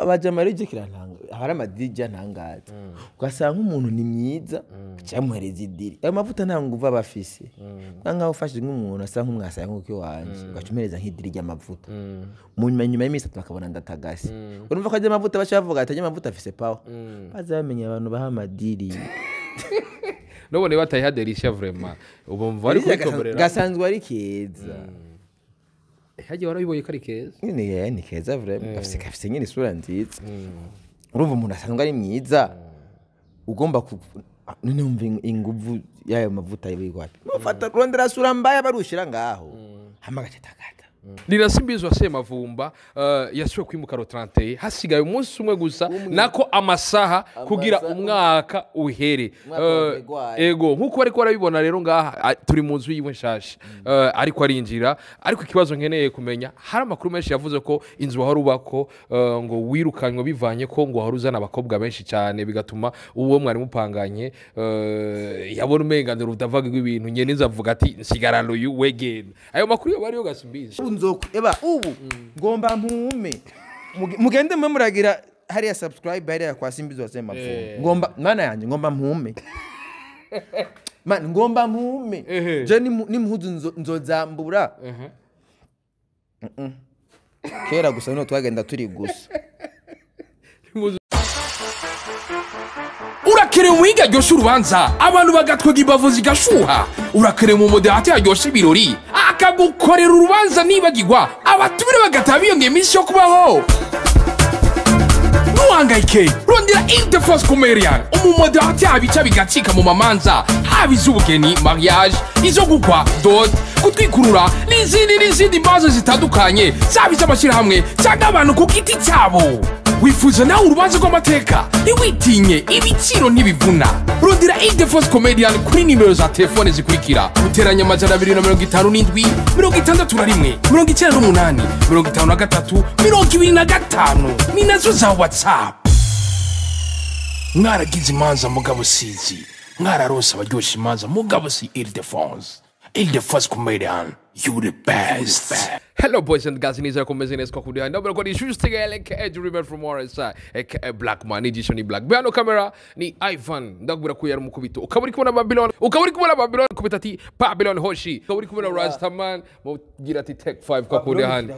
baje marije kirantanga hari amadija ntangaza ugasanga umuntu ni myiza cyamuhereza idiri ayo mavuta nta nguva bafise nkaho ufashe nk'umuntu asa nk'umwasaya nk'uko wanje ugacumereza nk'idiri ry'amavuta mu nyuma y'imisi bakabona ndatagase urumva ko aje amavuta bashavuga ati amavuta afise power bazamenye abantu baha amadiri nobone batayiha Delicia vraiment ubumva ari kwitoberera gasanzwe ari keza haje warabiboye kari keza ni keza vraiment afise nyine isura nziza urumva umuntu asanzwe ari mwiza ugomba none umva inguvu yayo mavuta y'ibigwapi mufata kurondera sura mbaya barushira ngaho hamagatetagata Nina simbiziwasemavumba yasuwe kwimuka 31 hasigaye umunsi umwe gusa nako amasaha kugira umwaka uhere ego nkuko bariko barabibona rero ngaha turi mu nzu yiwe nshasha ariko arinjira ariko ikibazo nkeneye kumenya hari amakuru menshi yavuze ko inzu wahora ubako ngo wirukanywe bivanye ko ngo wahora uzana abakobwa benshi cyane bigatuma uwo mwari mupanganye yabona umenganiro udavaga ibintu nyene nzavuga ati nsigarano uyu wegene ayo makuru yo bari yo gasimbizi eba ubu ngomba mpume mugende mwe muragira hariya subscribe hariya kwa simbiziwasemavumba ngomba mana yanje ngomba mpume man ngomba mpume je ni mpuzu nzozambura kera gusa no twagenda turi gusa urakere mu higa ryoshe urubanza abantu bagatwega imbavu zigashuha urakere mu modehate yaryoshe ibirori akagukorera urubanza nibagirwa abatumire bagataha biyongeye iminsi yo kubaho ntuhangayike rondera the first comedian umumodehate habica bigacika mu mamanza haba iz'ubugeni mariage izo gukwa dot kutwikurura n'izindi mbazo zitandukanye zaba iz'amashyirahamwe cyangwa abantu ku giti cyabo wifuza nawe urubanza rw'amateka ntiwitinye ibiciro ntibivuna rondera the first comedian kuri nimero za telefone zikurikira guteranya amajana 257 61 98 53 25 ni nazo za WhatsApp. Mwaragize imanza mugabo sizi mwararonse abaryoshye imanza mugabo si the first comedian. You the best. Hello boys and girls, niza kumeze neza kwa kudia. Ndabura kwa ni juste aka Dreamer from RSI, aka Black Man, edition Black. Beano camera ni Ivan. Ndabura ko yari mukubito. Ukaburi kubona Babylon kubita ati Babylon Hoshi. Ukaburi kubona Rastaman, mugira ati Tech 5 kwa kudia handi.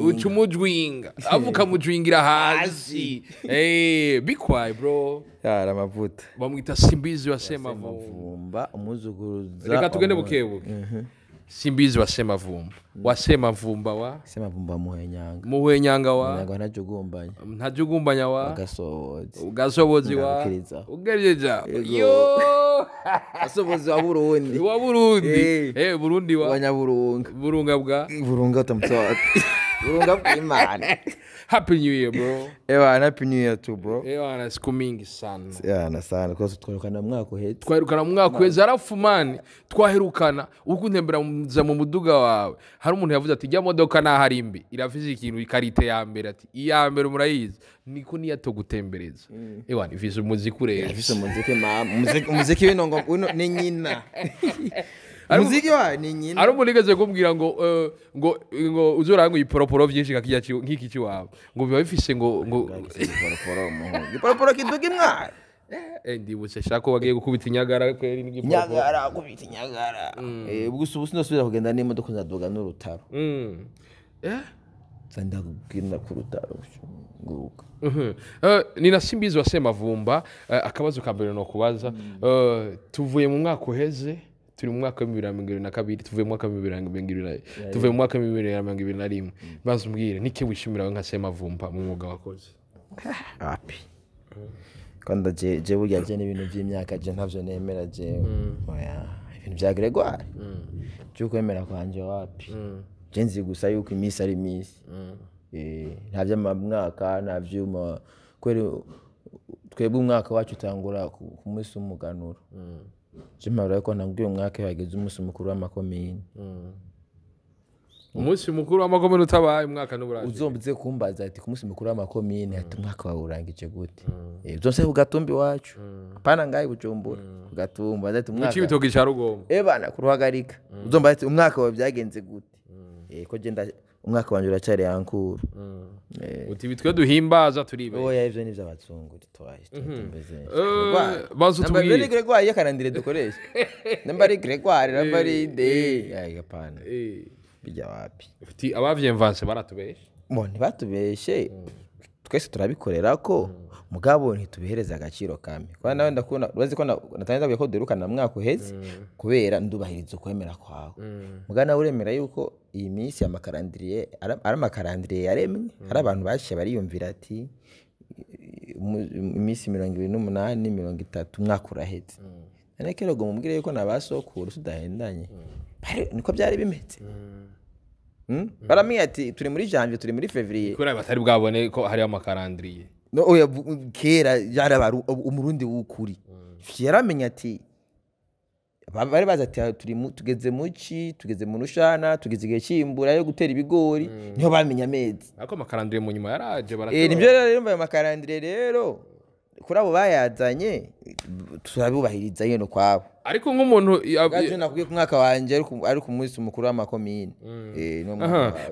Uchumujwinga. Avuka mujwingira hasi. Be quiet bro. Yara mavuta. Bamwita simbiziwasemavumba. Umuzuguruza. Reka tugende bukebuke. Simbiziwasemavumba. Wasemavumba wa? Semavumba muhenyanga wa? Muhenyanga ntajugumbanya. Ntajugumbanya wa? Ugasobozi wa? Ugejeja. Yo! Asobozi wa Burundi. Wa Burundi. Burundi wa? Wanyaburunga. Burunga bwa? Burunga tamtsot. Burunga bw'Imana. Happy New Year bro. Happy New Year too bro. Na siku mingi sana. Na sana kwa twarukana mwaka uheze. Twarukana mwaka uheze arafumani twaherukana ukundembera mu muduga wawe. Hari umuntu yavuze ati jya modoka na harimbi irafise ikintu ikarite ya mbere ati iya mbere murayizi niko niyato gutembereza. Ifise umuziki urera. Ifise umuziki umuziki w'inongo ni nyina. Muziki wa ni nyina. Ari umunigeze kumbwira ngo uzoranga iporoporo byinshi kakijya nk'iki kiwawe ngo biba bifise ngo iporoporo kiduga imwara ndibutse shako bagiye gukubita inyagara kweri n'igiporoporo inyagara gukubita inyagara ubu sinasubira kugenda n'imodoka nzaduga n'urutaro zanda kugenda ku rutaro nguruka Nina simbiziwasemavumba akabazo ka mbere no kubaza tuvuye mu mwaka uheze turi mu mwaka wa 2022 tuvuye mu mwaka wa 2020 tuvuye mu mwaka wa 2021 bazumbwire niki wishimira nka Semavumba mu mwuga wakoze happy kandi je burya je n'ibintu by'imyaka je ntavyo nemera je oya ibintu bya Gregoire cyo kwemera kwanje wapi je nzi gusa yuko imisi ari imisi ntavyo mwaka ntavyuma kwere twebwe umwaka wacu tangura ku munsi w'umuganuro Jimara ko nabwiye umwaka yageze umunsi mukuru w'amakomine. Umunsi mukuru w'amakomine utabaye umwaka n'uburaje. Uzombize kumbaza ati ku munsi mukuru w'amakomine ati umwaka wawe urangije gute. Byose ugatumbi wacu. Pana ngayi bujumbura. Ugatumba ati umwaka. Uci bitoki ca Rugombo. Bana kuruhagarika. Uzomba ati umwaka wawe byagenze gute. Ko genda umwaka wanje uracari yankuru uti bitwe duhimbaza turibe oya ivyo ni vy'abazungu twaje tumbeze bazo tubwire namba Gregoire yakarandire dukoresha namba Gregoire namba de ay gapana bijya wapi uti abavyemvanse baratubeshe mbone batubeshe twese turabikorera ko mugabo ntitubihereza agaciro kamwe kwa nawe ndakuna urazi ko natangiye ko derukana mwaka uheze kubera ndubahiriza kwemera kwawe mugana uremera yuko iyi minsi ya makarandiriye ari amakarandiriye yaremwe hari abantu bashe bariyumvira ati iminsi 28 30 mwaka uraheze none ngo mubwire yuko nabasokuru tudahendanye niko byari bimeze baramye ati turi muri janvier turi muri février kuri batari bwabone ko hari amakarandiriye no oya kera yarabaru umurundi w'ukuri yaramenya ati bari baza ati tugeze muci tugeze mu rushana tugeze igihe cy'imbura yo gutera ibigori niho bamenya amezi ariko amakarandiriye mu nyuma yaraje baratora nibyo rero mbaye amakarandiriye rero kuri abo bayazanye turabubahiriza yeno kwabo ariko nk'umuntu gaje nakubwiye ku mwaka wanje ari ku munsi mukuru w'amakomine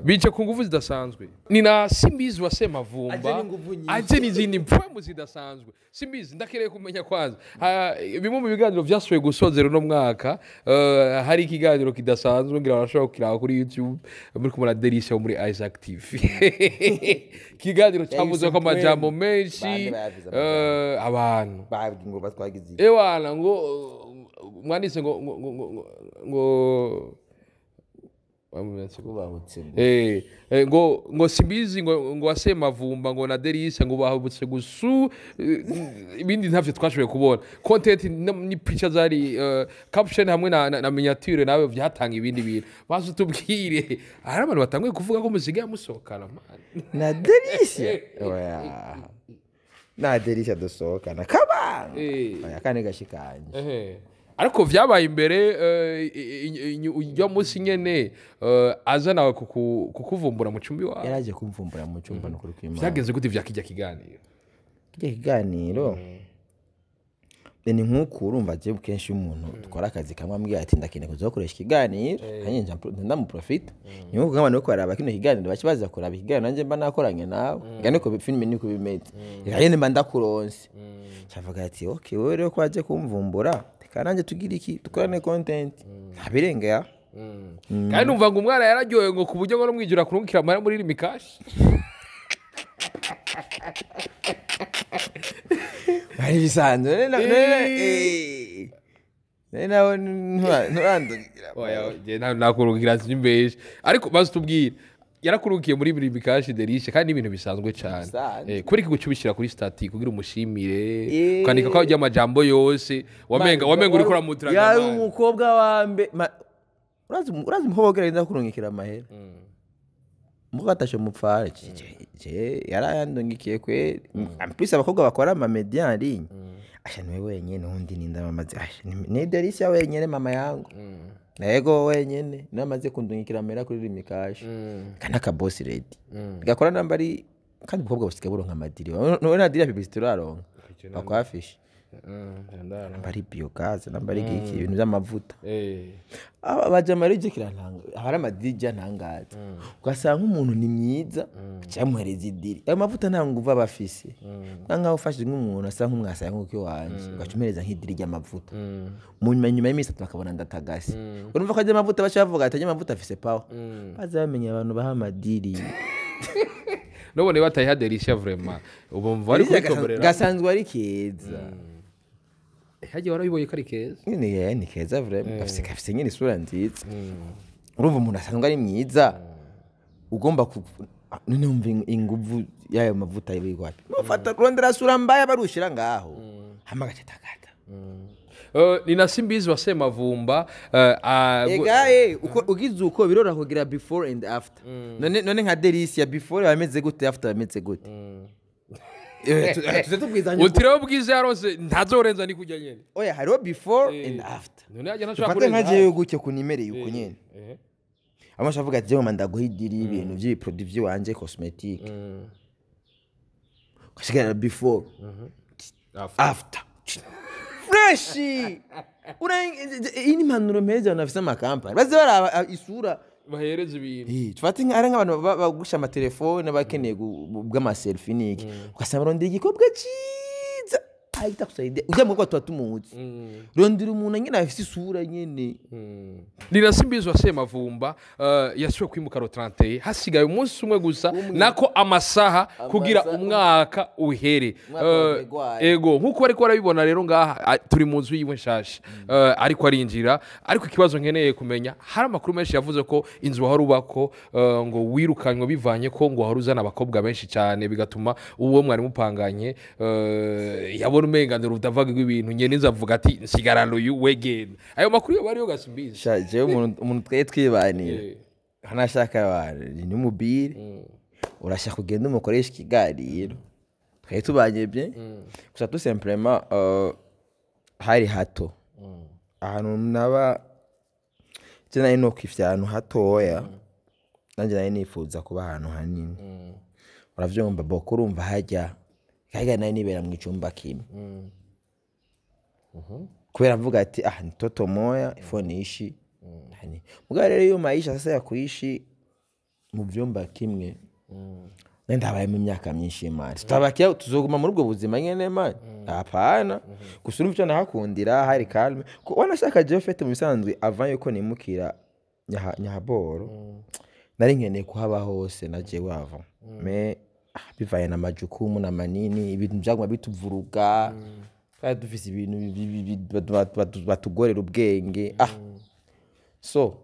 bice ku nguvu zidasanzwe ni na simbiziwasemavumba aje n'izindi mpamvu zidasanzwe simbizi ndakereye kumenya kwanza bimwe mu biganiro byasuye gusozera no mwaka hari ikiganiro kidasanzwe ngira barashobora kukiraba kuri YouTube muri kumara Delicia muri isaactv ikiganiro cyavuze ko amajambo menshi abantu babwi ngo batwagize ewana ngo mwanditse ngo simbizi ngo wasemavumba ngo na Delicia ngo bahubutse gusu ibindi ntavyo twashoboye kubona content ni picture zari caption hamwe na miniature nawe vyatanga ibindi bintu bazo tubwire hari abantu batanguye kuvuga ko muzige yamusokana na Delicia oya na Delicia dosokana kabanga oya kane gashikanje ariko vyabaye imbere ujya munsi nyene aza nawe kukuvumbura mu cumbi wawe yaraje kumvumbura mu cumba no kuri kwimana byageze gute vyakijya kiganiro ni nkuko urumva je kenshi umuntu dukora akazi kamwe ambwiye ati ndakene kuzokoresha ikiganiro kanye ndamu profit ni nkuko nk'abantu ko baraba kino kiganiro bakibaza kuraba ikiganiro nanje mba nakoranye nawe ngane ko film ni ko bimeze yene mba ndakuronse cyavuga ati okay wewe rero kwaje kumvumbura kananje tugira iki dukorane content ntabirenga ya kandi numva ngo umwana yararyoye ngo kuburyo ngo no mwijura kurungikira amara muri rimikashi bari bisanzwe nawe nturandungira oya je nakurungira simbeje ariko bazi tubwire yarakurukiye muri rimikashi Delicia kandi ibintu bisanzwe cyane kuri kigucubishira kuri static kugira umushimire kwandika ko ajya amajambo yose wamenga uri kora mutraga yari umukobwa wambe urazi muhobogera nda kurungikira amahera mugatashe mupfara je yarayandungikiye kwe ampisa abakobwa bakora ama media en ligne asha niwe wenyene undi ninda mamaze ni Delicia wenyene mama yangu nego wenyene namaze kundungikira amera kuri rimikashi kana ka boss ready gakora nambari kandi ubukobwa busigaye buronka amadiri none nadiri publicity uraronka bakwafish nambari biogas nambari giki ibintu by'amavuta abaje marije kirantanga hari amadiri ntangaza ugasanga umuntu ni myiza cyamuhereza idiri ayo mavuta nta nguva abafise nanga ufashe nk'umuntu asa nk'umwasa nk'uko wanje ugacumereza nk'idiri ry'amavuta nyuma y'imisi bakabona ndatagase urumva ko ajya amavuta bashavuga ati amavuta afise power bazamenya abantu baha amadiri nobone batayiha Delicia vraiment ubumva ari kwikomerera gasanzwe ari keza haje warabiboye kari keza ni keza vraiment afise nyine isura nziza urumva umuntu asanzwe ari mwiza ugomba numva inguvu yayo mavuta y'ibigwati mufata rondera sura mbaya barushira ngaho hamagatakata ni na simbiziwasemavumba egaye ugize uko birora kugira before and after none nka Delicia before bameze gute after bameze gute tuze tubwizanye utiro bwize yarose ntazorenza ni kujya nyene oya hariho before and after none ajya nashaka kurenza nkaje yo gucyo kunimereye uko nyene amashavuga ati je manda guhidira ibintu by'i produit by'wanje cosmetique kashigara before after fresh ini manuro meza nafisa makampani baze baraba isura bahereza ibintu tufate ari nk'abantu bagusha amatelefone bakeneye bw'amaselfie niki ugasanga barondera igikobwa cyiza ahita kusaidia ujya mu rwego tumuzi rondera umuntu nyine afite isura nyine Nina simbiziwasemavumba yasubiye kwimuka ro 31 hasigaye umunsi umwe gusa nako amasaha kugira umwaka uhere ego nkuko bari ko barabibona rero ngaha turi mu nzu yiwe nshasha ariko arinjira ariko ikibazo nkeneye kumenya hari amakuru menshi yavuze ko inzu wahora ubako ngo wirukanywe bivanye ko ngo wahora uzana abakobwa benshi cyane bigatuma uwo mwari mupanganye yabona umenganira udavaga ibintu nyene nzavuga ati nsigarano you wegen ayo makuru yo bari yo gasimbizi shaje umuntu twibanira hanashaka abantu ni mubire urashaka kugenda umukoresha ikiganiro twaye tubanyebye gusa tout simplement hari hato ahantu naba cyane ino kwifya ahantu hatoya nanjye nayo nifuza kuba ahantu hanini uravyumva boko urumva hajya nayo nibera mu icumba kimwe kubera mvuga ati ni toto moya ifone ishi mugabo rero iyo maisha sasa ya kuishi mu vyumba kimwe nenda habaye mu myaka myinshi imana tutabakiye tuzoguma muri ubwo buzima nyene man hapana gusa urumva cyo nahakundira hari calme ko wanashaka je fete mu bisanzwe avant yuko nimukira nyahaboro nari nkeneye kuhaba hose naje wava me bivaye na majukumu na manini ibintu byaguma bituvuruga kandi dufise ibintu batugorera ubwenge so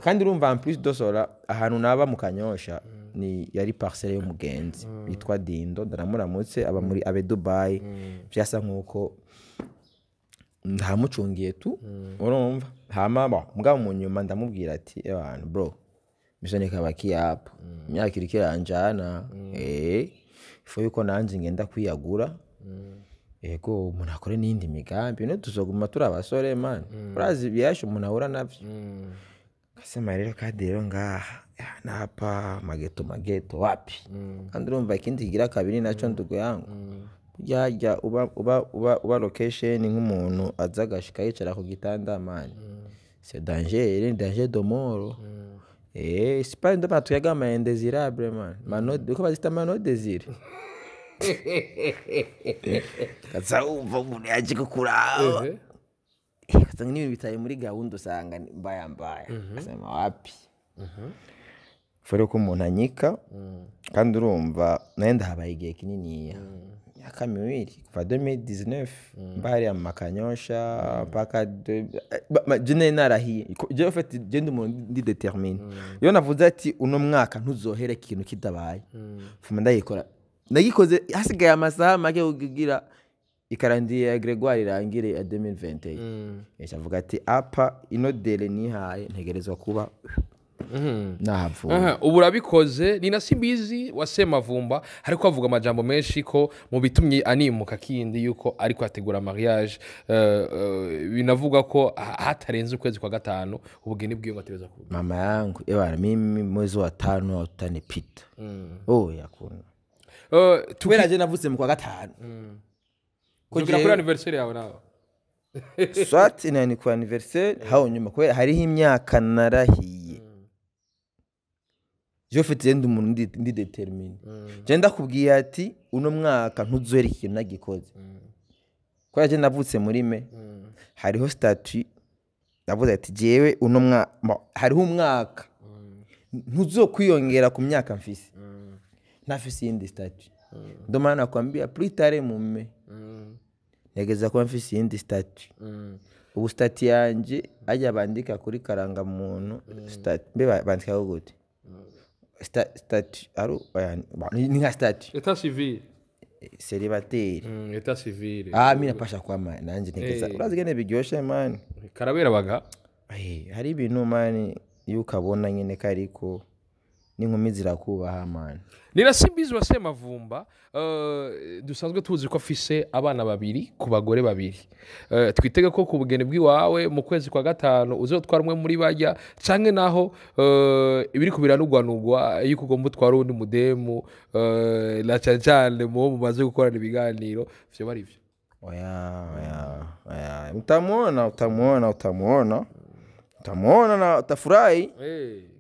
kandi urumva en plus dosora ahantu naba mu Kanyosha ni yari parcelle yo mugenzi yitwa Dindo ndaramuramutse aba muri abe Dubai byasa nkuko ndamucungiye tu urumva hama mugabo mu nyuma ndamubwira ati abantu bro misone kabaki hapa imyaka iri kiranjana ifo yuko nanje ngenda kwiyagura ego umuntu akore n'indi migambi no tuzoguma turi abasore man urazi byashe umuntu ahura navyo kasema rero kadi rero ngaha napa mageto wapi kandi urumva ikindi kigira kabiri naco ndugo yangu yajya uba location nk'umuntu azagashika yicara ku gitanda man c'est danger de mort c'est pas une demande tuyaga ma indésirable man manode ko bazita manode désir katsa umva umuntu yaje kukuraba katanga n'ibintu bitaye muri gahunda usanga mbaya asema wapi fore ko umuntu anyika kandi urumva nenda habaye igihe kinini yakamibiri kuva 2019 mbari amakanyosha paka jene narahiye je fait gende umuntu ndi determine yo navuze ati uno mwaka ntuzohere ikintu kidabaye fuma ndayikora nagikoze hasigaye amasaha make ugira ikarandiye ya Gregoire irangire ya 2021 yavuga ati apa ino dele nihaye ntegerezwa kuba nahavu ubu urabikoze ni na simbiziwasemavumba ariko avuga amajambo menshi ko mu bitumye animuka kindi yuko ariko ategura mariage binavuga ko hatarenze ukwezi kwa gatanu ubugeni bwiyo ngatereza ku mama yangu mimi mwezi wa 5 utanipita yakuna tweraje navutse mu kwa gatanu kugira kuri anniversaire yawe nawe swat ni ku anniversaire hawo nyuma ko hariho imyaka narahiye je fete ndi umuntu ndi determine je ndakubwiye ati uno mwaka ntuzohera ikintu nagikoze ko yaje navutse muri me hariho statut ndavuze ati jewe uno mwaka hariho umwaka ntuzokwiyongera ku myaka mfise nafise indi statut ndomana kwambia plus tard mume negeza ko mfise indi statut ubu statut yanje ajya bandika kuri karanga muntu statut mbe bandika gute statut aro ni nka statut état civil célibataire état civil mimi napasha kwa nanje negeza urazigene biryoshe man karabera baga hari ibintu man yukabona nyene kariko n'inkumi zirakubaha man Nina simbiziwasemavumba dusanzwe tuzi ko afise abana babiri ku bagore babiri twitege ko ku bugeni bw'iwawe mu kwezi kwa gatanu uzotwara umwe muri bajya canke naho ibiri kubiranugwanugwa yuko ugomba utwara undi mudemu la cyane mu maze gukorana ibiganiro vyo bari vyo oya utamubona utamuona na utafurahi.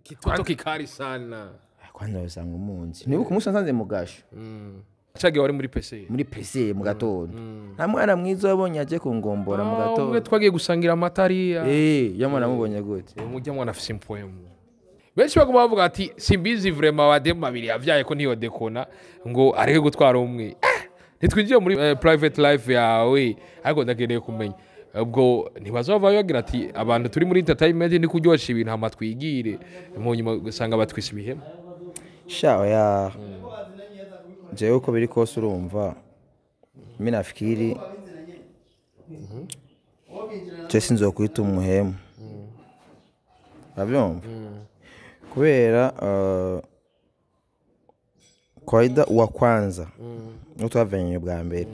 Kitoto kikari sana. Kwanza usanga umunsi. Nibuka umunsi nsanze mu gasho. Chage wari muri PC. Muri PC mu gatondo. Nta mwana mwiza wabonye aje kungombora mu gatondo. Umwe twagiye gusangira amatariya. Yamwana mubonye gute. Umujya mwana afise impoemu. Benshi baguma bavuga ati simbizi vraiment bademu babiri yavyaye ko ntiyo dekona ngo areke gutwara umwe. Nitwinjiye muri private life yawe ariko ndakeneye kumenya. Ubwo ntibazova bagira ati abantu turi muri entertainment ni kuryosha ibintu hama twigire mu nyuma gusanga batwise ibihema. Sha ya jewe uko biri kose urumva mimi nafikiri je sinzokwita umuhemu. Avyumva kubera kawaida wa kwanza utwavenye bwa mbere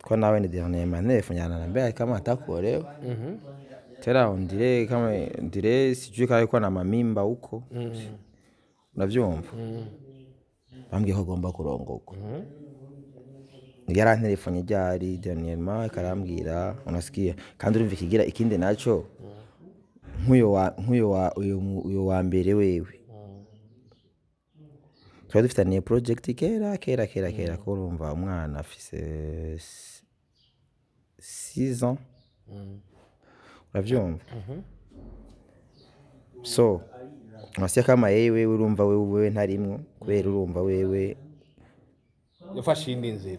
kwa nawe ni dernier manef nyana nambia kama atakuolewa tera ondire kama ndire sijui kale kwa na mamimba huko unavyumva bambwiye ko agomba kurongoka yarantelefone ryari dernièrement karambwira unasikia kandi urumva ikigira ikindi naco uyo wa mbere wewe twari dufitaniye project kera ko urumva umwana afise 6 ans uravyumva so Masya kama yewe urumva wewe ntarimwe kubera urumva wewe yafashe indi nzira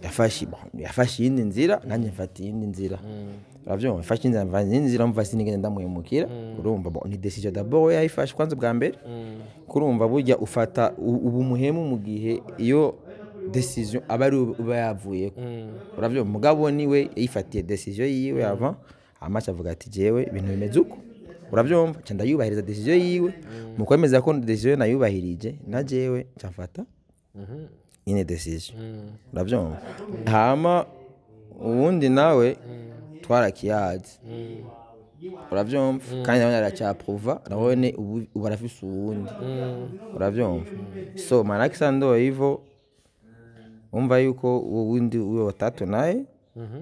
yafashe indi nzira nanje mfata indi nzira uravyumva yafashe indi nzira mva sinigende ndamuhemukira urumva ni decision d'abord yayifashe kwanza bwa mbere kurumva burya ufata ubu muhemu mu gihe iyo decision abari uba yavuye uravyumva mugabo niwe yifatiye decision yiwe avant amacha avuga ati jewe ibintu bimeze uko uravyumva cyanda yubahiriza decision yiwe mu kwemeza ko decision nayubahirije na jewe cyafata ine decision uravyumva hama ubundi nawe twarakiyazi uravyumva kandi nawe aracyaprova nabone ubu arafise ubundi uravyumva so manakisa ndo hivyo umva yuko ubundi uyo watatu naye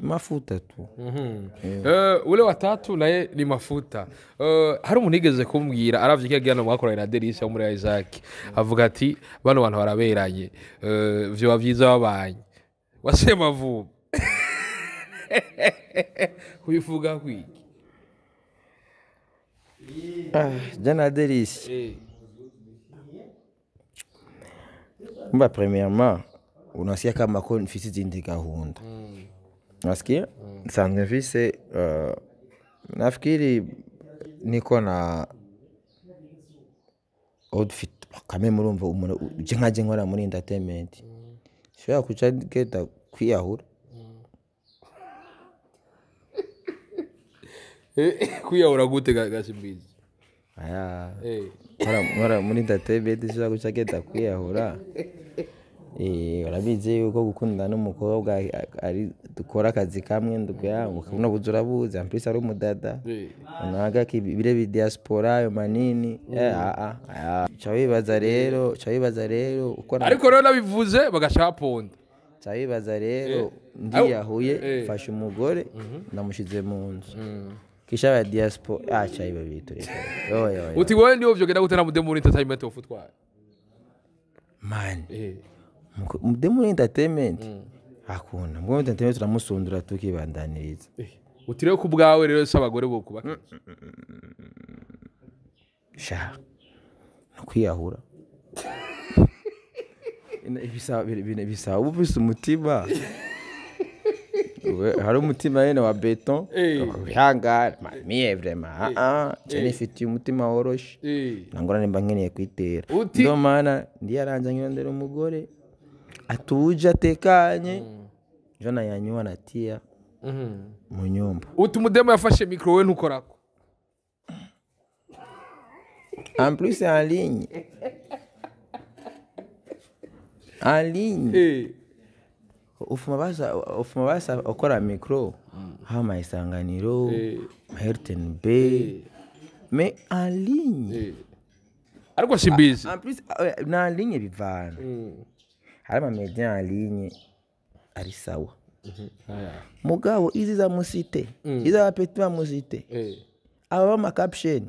mafuta tu ule watatu naye ni mafuta hari umuntu igeze kumbwira aravye kigana mwakorana na Delicia muri Isaac avuga ati bano bantu baraberanye vyo bavyiza babanye wasemavumba uyivuga kwiki jana Delicia mba premièrement unasikia kama ko nfisi zindi gahunda nasikia sanzwe mfise nafikiri niko na outfit kame murumva uje nkaje nkora muri entertainment shobora kuca geta kwiyahura kwiyahura gute gasimbizi aya nkora muri entertainment shobora kuca geta kwiyahura urabizi yuko gukunda n'umukobwa ari dukora akazi kamwe ndukuyangu kuno buzurabuza mpisa ari umudada unaga kibire diaspora yo manini chawibaza rero uko ariko rero nabivuze bagashaponda chawibaza rero ndiyahuye fasha umugore namushize mu nzu kisha ya diaspora chawiba bitureka uti wowe ndiyo vyogenda gutera mu demo entertainment ofutwara man mudemu entertainment hakuna mbwo entertainment turamusundura tukibandaniriza utire ku bwawe rero sabagore bo kuba sha kwiyahura ibisa ubufise umutima hari umutima yene wa beton bihangara mie vraiment cyane ifite umutima woroshe nangora nimba nkeneye kwitera ndo mana ndiyaranja nyondera umugore atuje atekanye jona yanywa natia mu nyumba utumudemo yafashe micro we ntukorako en plus en ligne ufuma basa ukora micro hama isanganiro Herten B mais en ligne ariko simbizi en plus na ligne bivana hari ama media en ligne ari sawa mugabo izi za musite iza apeti ba musite aba ama caption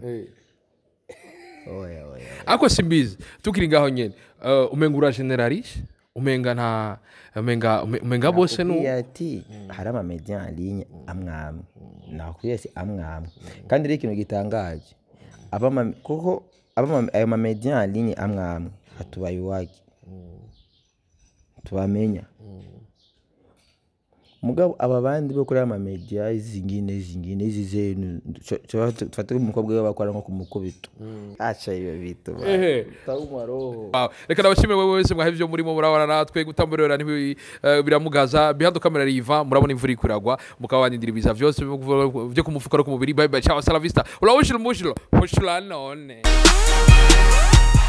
oya ako simbizi tukiri ngaho nyene umenga ura generaliste umenga nta umenga bose no ati hari ama media en ligne amwamwe nakwiye si amwamwe kandi rero ikintu gitangaje kuko ayo ma media en ligne amwamwe hatubaye waki tubamenya mugabo aba bandi bo kuri ama media izingine izi zenu tufate umukobwa we bakora nko kumukubito acha iyo bitu tawumaro reka nabashime wewe wese mwahevyo murimo murabana natwe gutamburera biramugaza behind camera riva murabona imvura ikuragwa mukabandindira ibiza vyose byo kumufuka no kumubiri bye bye ciao salavista ula ushilo mushilo none